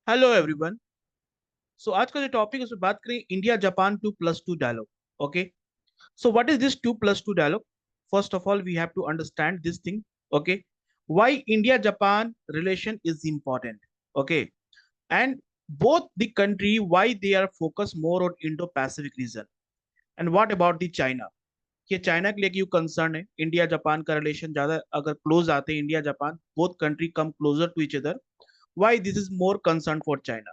Hello everyone. सो आज का जो टॉपिक है उसमें बात करें India Japan 2+2 dialogue. Okay, so what is this 2+2 dialogue? First of all we have to understand this thing. Okay, why India Japan relation is important? Okay, and both the country why they are focused more on Indo-Pacific region, and what about the China? ये China के लिए क्यों concern है? India Japan का relation ज्यादा अगर close आते हैं, India Japan both country come closer to each other, why this is more concern for China?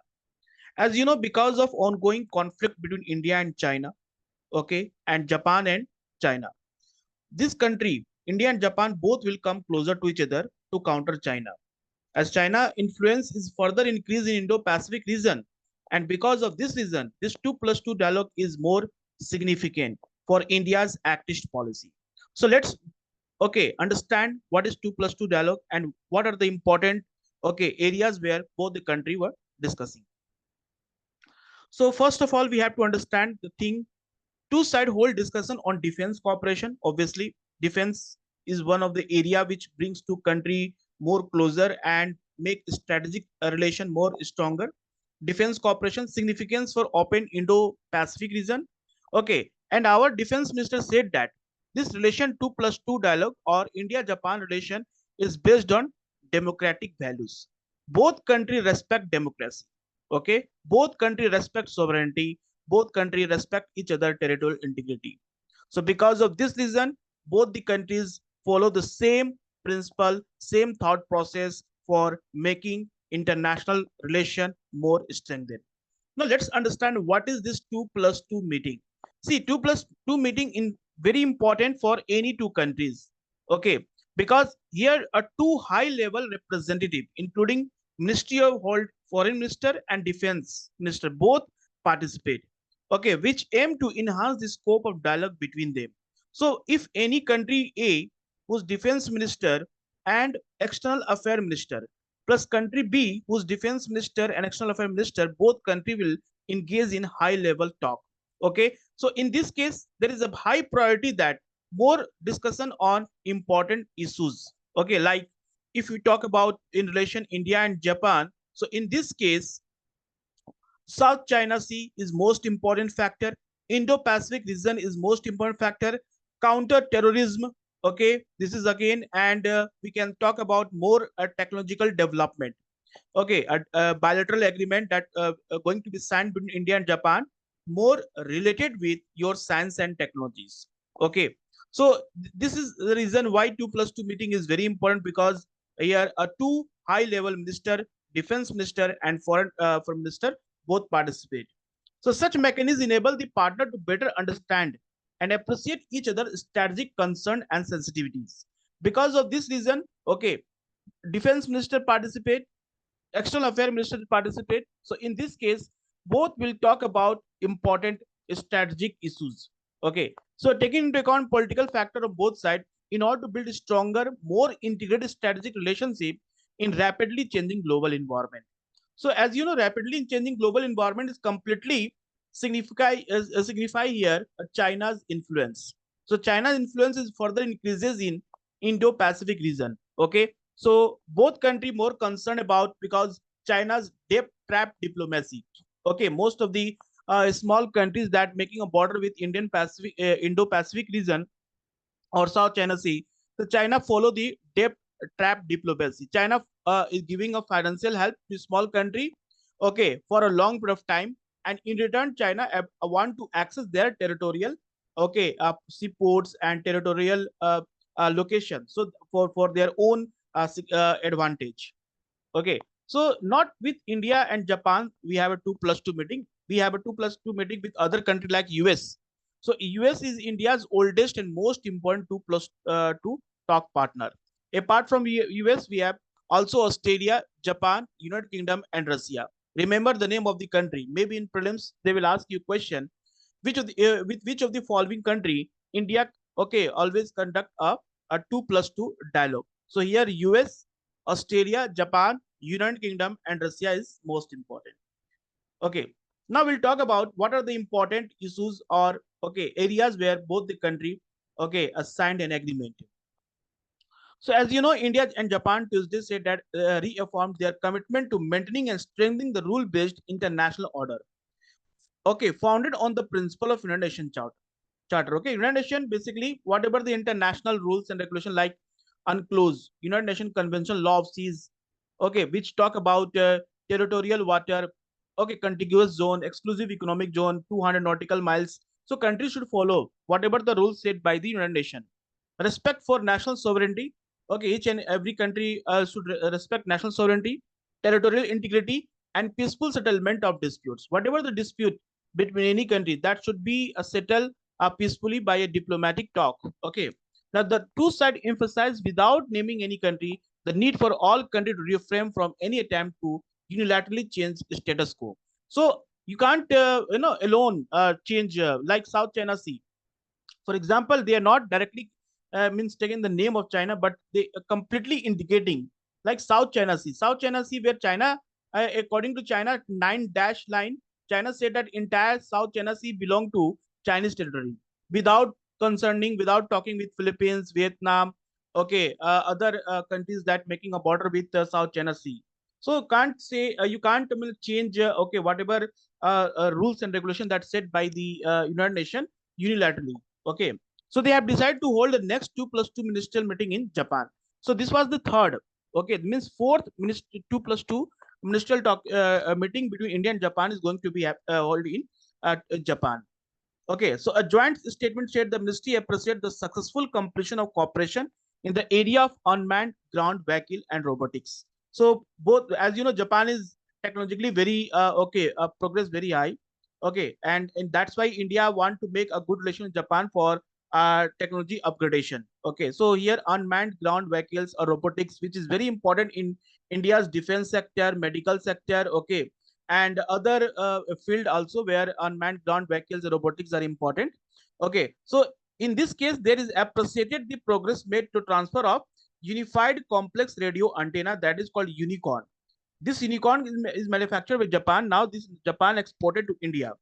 As you know, because of ongoing conflict between India and China, okay, and Japan and China, this country, India and Japan, both will come closer to each other to counter China. As China influence is further increased in Indo-Pacific region, and because of this reason, this 2+2 dialogue is more significant for India's activist policy. So let's understand what is 2+2 dialogue and what are the important areas where both the country were discussing. So first of all, we have to understand the thing. Two side hold discussion on defense cooperation. Obviously, defense is one of the area which brings two country more closer and make strategic relation more stronger. Defense cooperation significance for open Indo-Pacific region. Okay, and our defense minister said that this relation 2+2 dialogue or India-Japan relation is based on democratic values. Both country respect democracy. Okay, both country respect sovereignty, both countries respect each other territorial integrity. So because of this reason, both the countries follow the same principle, same thought process for making international relation more strengthened. Now let's understand what is this 2+2 meeting. See, 2+2 meeting in very important for any two countries. Okay, because here a two high level representative, including Ministry of Foreign Minister and Defense Minister, both participate. Okay, which aim to enhance the scope of dialogue between them. So if any country A, whose defense minister and external affair minister, plus country B, whose defense minister and external affairs minister, both country will engage in high level talk. Okay, so in this case, there is a high priority that more discussion on important issues. Okay, like if we talk about in relation India and Japan, so in this case, South China Sea is most important factor. Indo-Pacific region is most important factor. Counter terrorism. Okay, this is again, and we can talk about more technological development. Okay, a bilateral agreement that going to be signed between India and Japan, more related with your science and technologies. Okay, so this is the reason why 2+2 meeting is very important, because here a two high level minister, defense minister and foreign minister both participate. So such mechanisms enable the partner to better understand and appreciate each other's strategic concern and sensitivities. Because of this reason, okay, defense minister participate, external affairs minister participate. So in this case, both will talk about important strategic issues. Okay, so taking into account political factor of both sides in order to build a stronger, more integrated strategic relationship in rapidly changing global environment. So as you know, rapidly changing global environment is completely signify here China's influence. So China's influence is further increases in Indo-Pacific region. Okay, so both country more concerned about because China's debt trap diplomacy. Okay, most of the small countries that making a border with Indo-Pacific region or South China Sea, so China follow the debt trap diplomacy. China is giving a financial help to small country, okay, for a long period of time, and in return, China want to access their territorial, okay, seaports and territorial location. So for their own advantage. Okay, so not with India and Japan, we have a 2+2 meeting. We have a 2+2 meeting with other country like US. So US is India's oldest and most important 2+2 talk partner. Apart from US, we have also Australia, Japan, United Kingdom, and Russia. Remember the name of the country. Maybe in prelims they will ask you question: with which of the following country India always conduct a 2+2 dialogue. So here US, Australia, Japan, United Kingdom, and Russia is most important. Okay. Now we'll talk about what are the important issues or areas where both the country signed an agreement. So as you know, India and Japan Tuesday said that reaffirmed their commitment to maintaining and strengthening the rule-based international order. Okay, founded on the principle of United Nations Charter. Okay, United Nations basically whatever the international rules and regulation like UNCLOS, United Nations Convention Law of Seas, okay, which talk about territorial water, okay, contiguous zone, exclusive economic zone, 200 nautical miles. So countries should follow whatever the rules set by the United Nations. Respect for national sovereignty. Okay, each and every country should respect national sovereignty, territorial integrity, and peaceful settlement of disputes. Whatever the dispute between any country, that should be settled peacefully by a diplomatic talk. Okay. Now, the two sides emphasize without naming any country the need for all countries to refrain from any attempt to unilaterally change status quo. So you can't, alone change like South China Sea. For example, they are not directly means taking the name of China, but they are completely indicating like South China Sea. South China Sea, where China, according to China 9 dash line, China said that entire South China Sea belong to Chinese territory without concerning, without talking with Philippines, Vietnam, okay, other countries that making a border with South China Sea. So can't say you can't change okay whatever rules and regulation that's set by the United Nations unilaterally. Okay. So they have decided to hold the next 2+2 ministerial meeting in Japan. So this was the third. Okay. It means fourth 2+2 ministerial meeting between India and Japan is going to be held in Japan. Okay. So a joint statement said the ministry appreciated the successful completion of cooperation in the area of unmanned ground vehicle and robotics. So both, as you know, Japan is technologically very progress very high. Okay, and that's why India want to make a good relation with Japan for technology upgradation. Okay, so here unmanned ground vehicles or robotics, which is very important in India's defense sector, medical sector. Okay, and other field also where unmanned ground vehicles and robotics are important. Okay, so in this case, there is appreciated the progress made to transfer of unified complex radio antenna that is called unicorn. This unicorn is manufactured by Japan. Now this Japan exported to India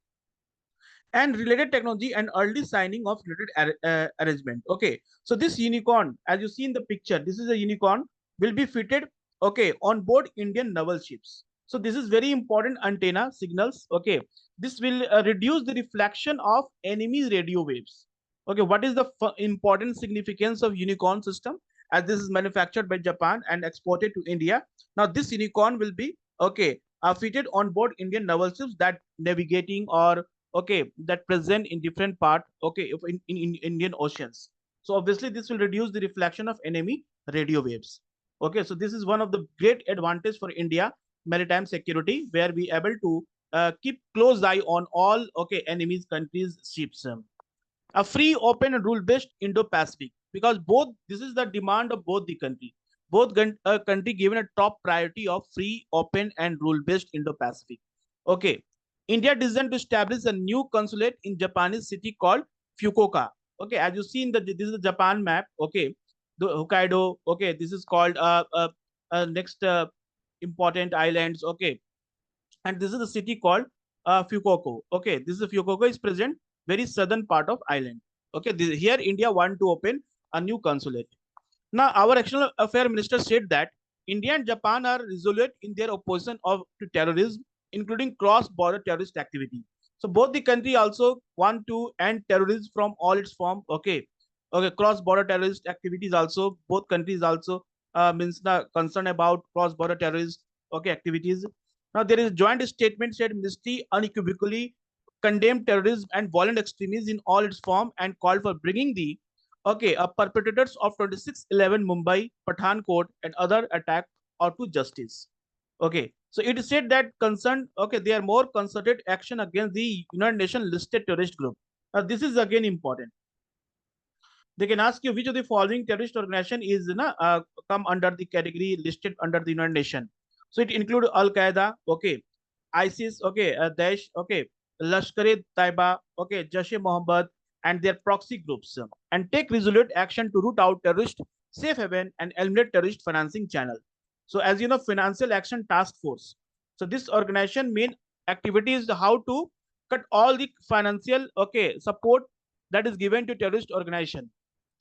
and related technology and early signing of related arrangement. Okay, so this unicorn, as you see in the picture, this is a unicorn will be fitted okay on board Indian naval ships. So this is very important antenna signals. Okay, this will reduce the reflection of enemy radio waves. Okay, what is the important significance of unicorn system? As this is manufactured by Japan and exported to India. Now this unicorn will be okay fitted on board Indian naval ships that navigating or okay that present in different part okay in Indian oceans. So obviously this will reduce the reflection of enemy radio waves. Okay, so this is one of the great advantage for India maritime security, where we able to keep close eye on all okay enemies countries ships. A free, open, and rule-based Indo-Pacific, because both this is the demand of both the country. Both country given a top priority of free, open, and rule-based Indo-Pacific. Okay, India designed to establish a new consulate in Japanese city called Fukuoka. Okay, as you see in the this is the Japan map. Okay, the Hokkaido. Okay, this is called next important islands. Okay, and this is the city called Fukuoka. Okay, this is Fukuoka is present very southern part of island. Okay, here India want to open a new consulate. Now, our external affair minister said that India and Japan are resolute in their opposition to terrorism, including cross-border terrorist activity. So both the country also want to end terrorism from all its form. Okay, okay, cross-border terrorist activities also. Both countries also means the concern about cross-border terrorist okay activities. Now there is a joint statement said ministry unequivocally condemned terrorism and violent extremism in all its form and called for bringing the okay perpetrators of 26/11 Mumbai, Pathankot, and other attack or to justice. Okay, so it is said that concerned okay they are more concerted action against the United Nations listed terrorist group. Now this is again important. They can ask you which of the following terrorist organization is come under the category listed under the United Nations. So it include Al Qaeda, okay, ISIS, okay, Daesh, okay, Lashkar-e-Taiba, okay, Jaish-e-Mohammed, and their proxy groups, and take resolute action to root out terrorist safe haven and eliminate terrorist financing channel. So as you know, Financial Action Task Force. So this organization main activity is how to cut all the financial okay support that is given to terrorist organization.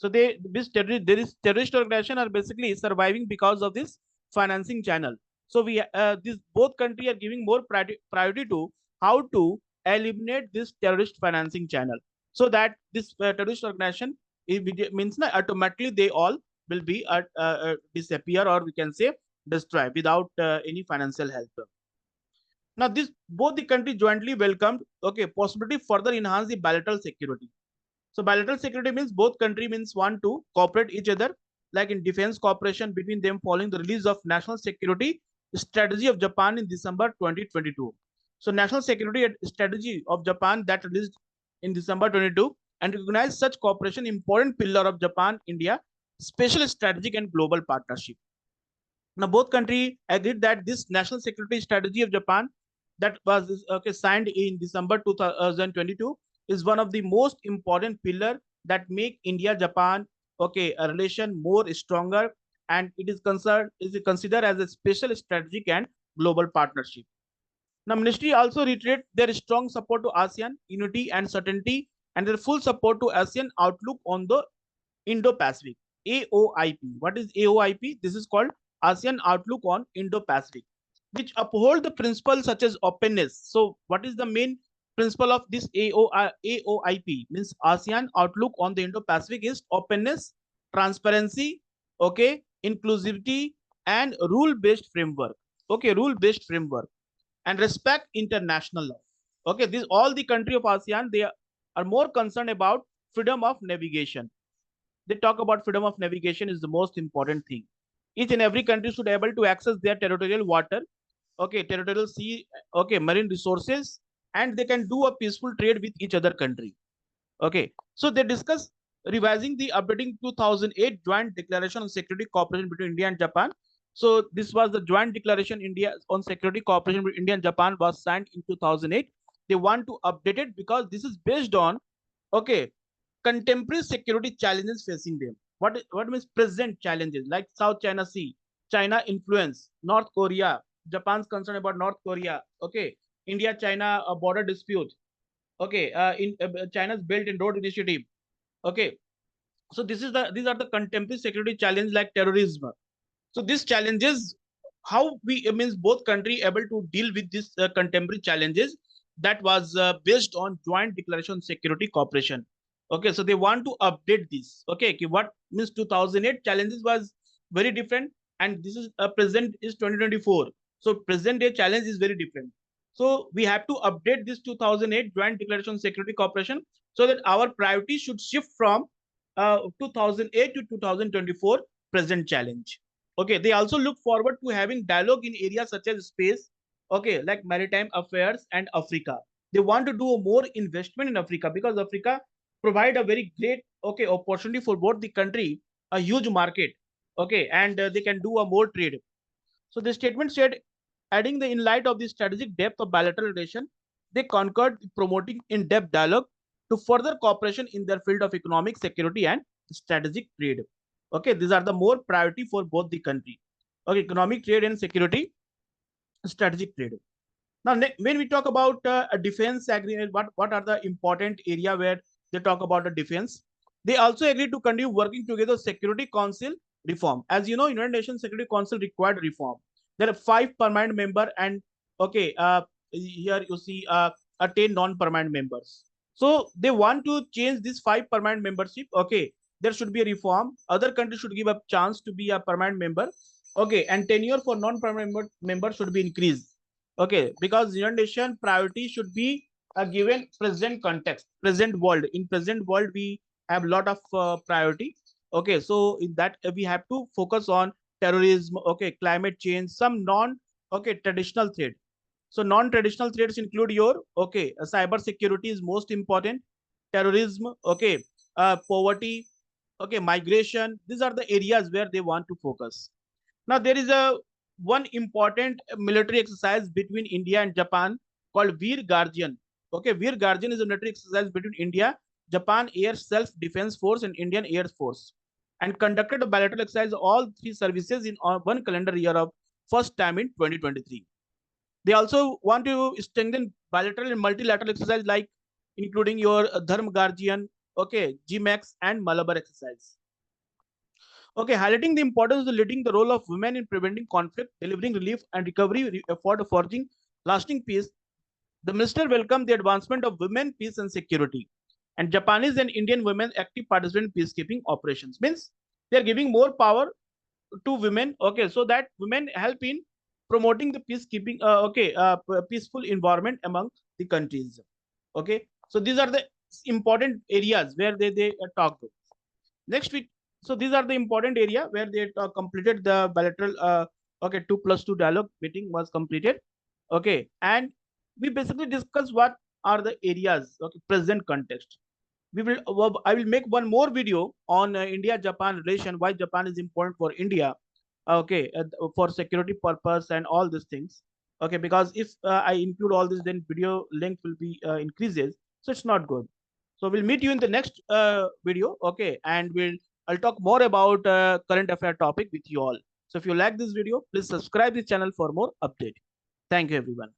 So this terrorist organization are basically surviving because of this financing channel. So this both country are giving more priority to how to eliminate this terrorist financing channel, so that this terrorist organization, it means that automatically they all will be disappear, or we can say destroy, without any financial help. Now, this both the country jointly welcomed, okay, possibility further enhance the bilateral security. So bilateral security means both country means want to cooperate each other, like in defense cooperation between them following the release of national security strategy of Japan in December 2022. So national security strategy of Japan that released in December 22 and recognize such cooperation important pillar of Japan India special strategic and global partnership. Now, both countries agreed that this national security strategy of Japan that was signed in December 2022 is one of the most important pillar that make India Japan a relation more stronger, and it is considered as a special strategic and global partnership. Now, ministry also reiterate their strong support to ASEAN unity and certainty, and their full support to ASEAN outlook on the Indo-Pacific, AOIP. What is AOIP? This is called ASEAN Outlook on Indo-Pacific, which uphold the principles such as openness. So, what is the main principle of this AOIP? Means ASEAN Outlook on the Indo-Pacific is openness, transparency, okay, inclusivity, and rule-based framework. Okay, rule-based framework and respect international law. Okay, this all the country of ASEAN, they are more concerned about freedom of navigation. They talk about freedom of navigation is the most important thing. Each and every country should be able to access their territorial water, okay, territorial sea, okay, marine resources, and they can do a peaceful trade with each other country. Okay, so they discuss revising the updating 2008 joint declaration on security cooperation between India and Japan. So this was the joint declaration India on security cooperation between India and Japan was signed in 2008. They want to update it because this is based on, okay, contemporary security challenges facing them. What means present challenges like South China Sea, China influence, North Korea, Japan's concern about North Korea, okay, India China border dispute, okay, in China's Belt and Road Initiative, okay. So these are the contemporary security challenge like terrorism. So these challenges, how we it means both country able to deal with these contemporary challenges that was based on joint declaration on security cooperation. Okay, so they want to update this. Okay, what means 2008 challenges was very different, and this is present is 2024. So present day challenge is very different. So we have to update this 2008 joint declaration on security cooperation so that our priority should shift from 2008 to 2024 present challenge. Okay, they also look forward to having dialogue in areas such as space, okay, like maritime affairs and Africa. They want to do more investment in Africa because Africa provide a very great, okay, opportunity for both the country, a huge market, okay, and they can do a more trade. So the statement said, adding the in light of the strategic depth of bilateral relation, they concurred promoting in-depth dialogue to further cooperation in their field of economic security and strategic trade. Okay, these are the more priority for both the country. Okay, economic trade and security, strategic trade. Now, when we talk about a defense agreement, what are the important area where they talk about the defense? They also agreed to continue working together Security Council reform. As you know, United Nations Security Council required reform. There are 5 permanent member and okay, here you see 10 non-permanent members. So they want to change this 5 permanent membership. Okay, there should be a reform. Other countries should give a chance to be a permanent member. Okay, and tenure for non-permanent member should be increased. Okay, because United Nations priority should be a given present context, present world. In present world, we have a lot of priority. Okay, so in that we have to focus on terrorism, okay, climate change, some non, okay, traditional threat. So non-traditional threats include your, okay, cyber security is most important, terrorism, okay, poverty, okay, migration. These are the areas where they want to focus. Now there is a one important military exercise between India and Japan called Veer Guardian. Okay, Veer Guardian is a military exercise between India, Japan Air Self Defense Force, and Indian Air Force, and conducted a bilateral exercise all 3 services in one calendar year of first time in 2023. They also want to strengthen bilateral and multilateral exercise like including your Dharm Guardian, okay, GMAX and Malabar exercise. Okay, highlighting the importance of leading the role of women in preventing conflict, delivering relief and recovery effort of forging lasting peace. The minister welcomed the advancement of women, peace and security. And Japanese and Indian women active participate in peacekeeping operations. Means they are giving more power to women, okay, so that women help in promoting the peacekeeping, peaceful environment among the countries. Okay, so these are the important areas where they talk. Next week, so these are the important area where they completed the bilateral 2+2 dialogue meeting was completed. Okay, and we basically discuss what are the areas, okay, present context. We will I will make one more video on India Japan relation, why Japan is important for India, okay, for security purpose and all these things. Okay, because if I include all this, then video length will be increases, so it's not good. So we'll meet you in the next video, okay, and I'll talk more about current affair topic with you all. So if you like this video, please subscribe this channel for more update. Thank you, everyone.